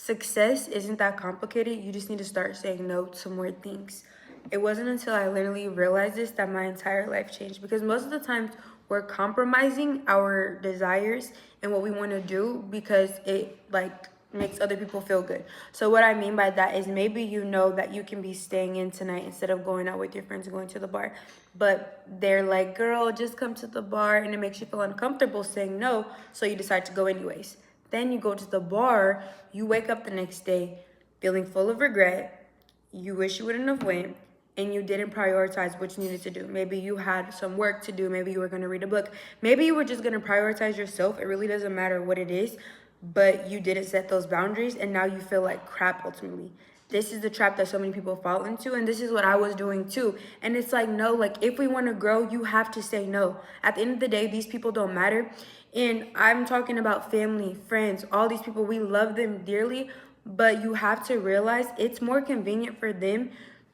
success isn't that complicated. You just need to start saying no to more things. It wasn't until I literally realized this that my entire life changed, because most of the times we're compromising our desires and what we want to do because it like makes other people feel good. So what I mean by that is, maybe you know that you can be staying in tonight instead of going out with your friends and going to the bar, but they're like, girl, just come to the bar, and it makes you feel uncomfortable saying no, so you decide to go anyways. Then you go to the bar, you wake up the next day feeling full of regret, you wish you wouldn't have went, and you didn't prioritize what you needed to do. Maybe you had some work to do, maybe you were going to read a book, maybe you were just going to prioritize yourself. It really doesn't matter what it is, but you didn't set those boundaries, and now you feel like crap ultimately. This is the trap that so many people fall into, and this is what I was doing too. And it's like, no, like if we want to grow, you have to say no. At the end of the day, these people don't matter. And I'm talking about family, friends, all these people, we love them dearly, but you have to realize it's more convenient for them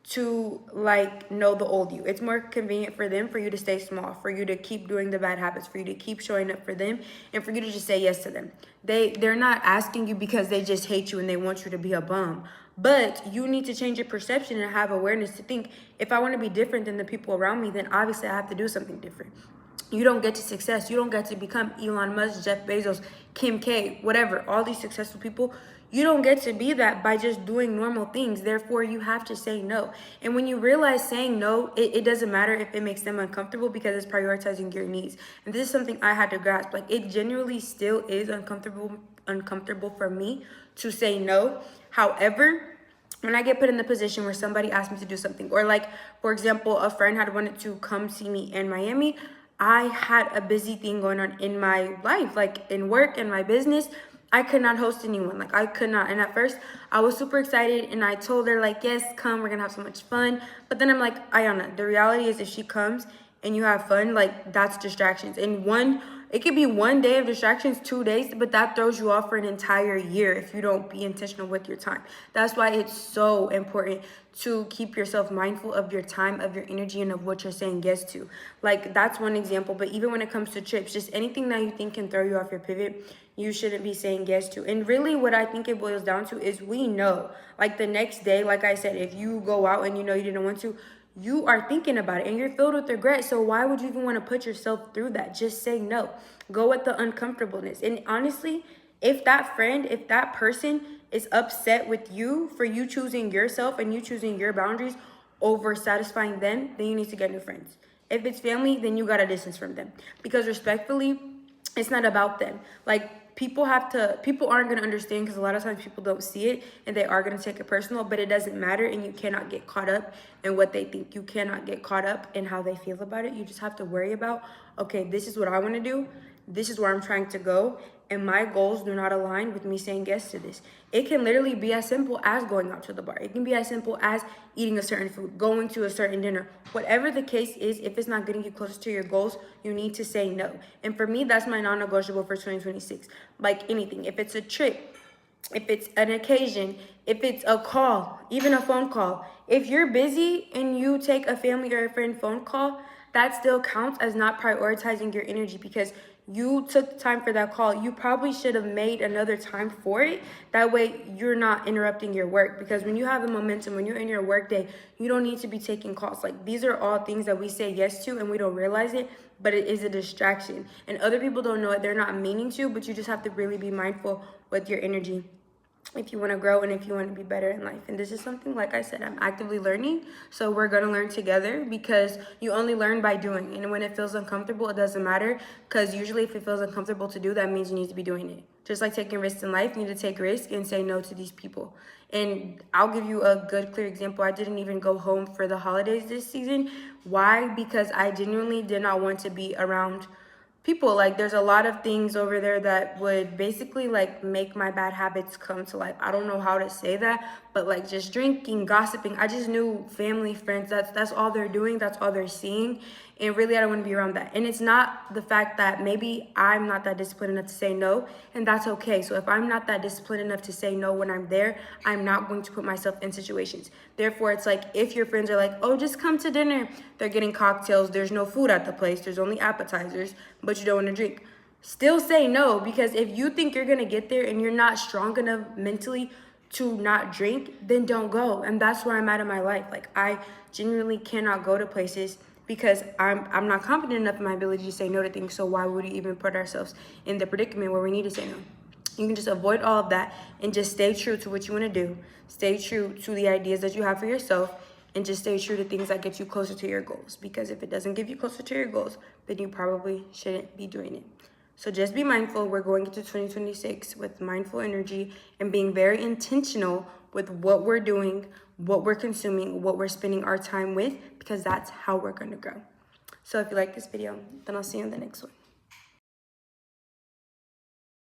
to like know the old you. It's more convenient for them for you to stay small, for you to keep doing the bad habits, for you to keep showing up for them, and for you to just say yes to them. They're not asking you because they just hate you and they want you to be a bum. But you need to change your perception and have awareness to think, if I want to be different than the people around me, then obviously I have to do something different. You don't get to success. You don't get to become Elon Musk, Jeff Bezos, Kim K, whatever, all these successful people. You don't get to be that by just doing normal things. Therefore, you have to say no. And when you realize saying no, it doesn't matter if it makes them uncomfortable, because it's prioritizing your needs. And this is something I had to grasp. Like, it genuinely still is uncomfortable for me to say no. However, when I get put in the position where somebody asked me to do something, or like, for example, a friend had wanted to come see me in Miami, I had a busy thing going on in my life, like in work and my business. I could not host anyone. Like, I could not. And at first, I was super excited, and I told her, like, yes, come, we're gonna have so much fun. But then I'm like, Ayana, the reality is, if she comes and you have fun, like, that's distractions. And it could be one day of distractions, 2 days, but that throws you off for an entire year if you don't be intentional with your time. That's why it's so important to keep yourself mindful of your time, of your energy, and of what you're saying yes to. Like, that's one example. But even when it comes to trips, just anything that you think can throw you off your pivot, you shouldn't be saying yes to. And really what I think it boils down to is, we know, like, the next day, like I said, if you go out and you know you didn't want to, you are thinking about it and you're filled with regret. So why would you even want to put yourself through that? Just say no. Go with the uncomfortableness. And honestly, if that person is upset with you for you choosing yourself and you choosing your boundaries over satisfying them, then you need to get new friends. If it's family, then you got to distance from them. Because respectfully, it's not about them. Like, people aren't going to understand, because a lot of times people don't see it and they are going to take it personal, but it doesn't matter. And you cannot get caught up in what they think. You cannot get caught up in how they feel about it. You just have to worry about, okay, this is what I want to do. This is where I'm trying to go, and my goals do not align with me saying yes to this. It can literally be as simple as going out to the bar. It can be as simple as eating a certain food, going to a certain dinner. Whatever the case is, if it's not getting you closer to your goals, you need to say no. And for me, that's my non-negotiable for 2026. Like anything, if it's a trip, if it's an occasion, if it's a call, even a phone call. If you're busy and you take a family or a friend phone call, that still counts as not prioritizing your energy, because you took the time for that call. You probably should have made another time for it. That way you're not interrupting your work, because when you have a momentum, when you're in your work day, you don't need to be taking calls. Like, these are all things that we say yes to and we don't realize it, but it is a distraction. And other people don't know it. They're not meaning to, but you just have to really be mindful with your energy if you want to grow and if you want to be better in life. And this is something, like I said, I'm actively learning. So we're going to learn together, because you only learn by doing. And when it feels uncomfortable, it doesn't matter, because usually if it feels uncomfortable to do, that means you need to be doing it. Just like taking risks in life, you need to take risks and say no to these people. And I'll give you a good, clear example. I didn't even go home for the holidays this season. Why? Because I genuinely did not want to be around people. Like, there's a lot of things over there that would basically like make my bad habits come to life. I don't know how to say that, but like just drinking, gossiping. I just knew family, friends, that's all they're doing, that's all they're seeing. And really, I don't want to be around that. And it's not the fact that maybe I'm not that disciplined enough to say no, and that's okay. So if I'm not that disciplined enough to say no when I'm there, I'm not going to put myself in situations. Therefore, it's like, if your friends are like, oh, just come to dinner, they're getting cocktails, there's no food at the place, there's only appetizers, but you don't want to drink. still say no, because if you think you're gonna get there and you're not strong enough mentally to not drink, then don't go. And that's where I'm at in my life. Like, I genuinely cannot go to places because I'm not confident enough in my ability to say no to things. So why would we even put ourselves in the predicament where we need to say no? You can just avoid all of that and just stay true to what you want to do. Stay true to the ideas that you have for yourself, and just stay true to things that get you closer to your goals. Because if it doesn't give you closer to your goals, then you probably shouldn't be doing it. So just be mindful. We're going into 2026 with mindful energy and being very intentional with what we're doing, what we're consuming, what we're spending our time with, because that's how we're going to grow. So if you like this video, then I'll see you in the next one.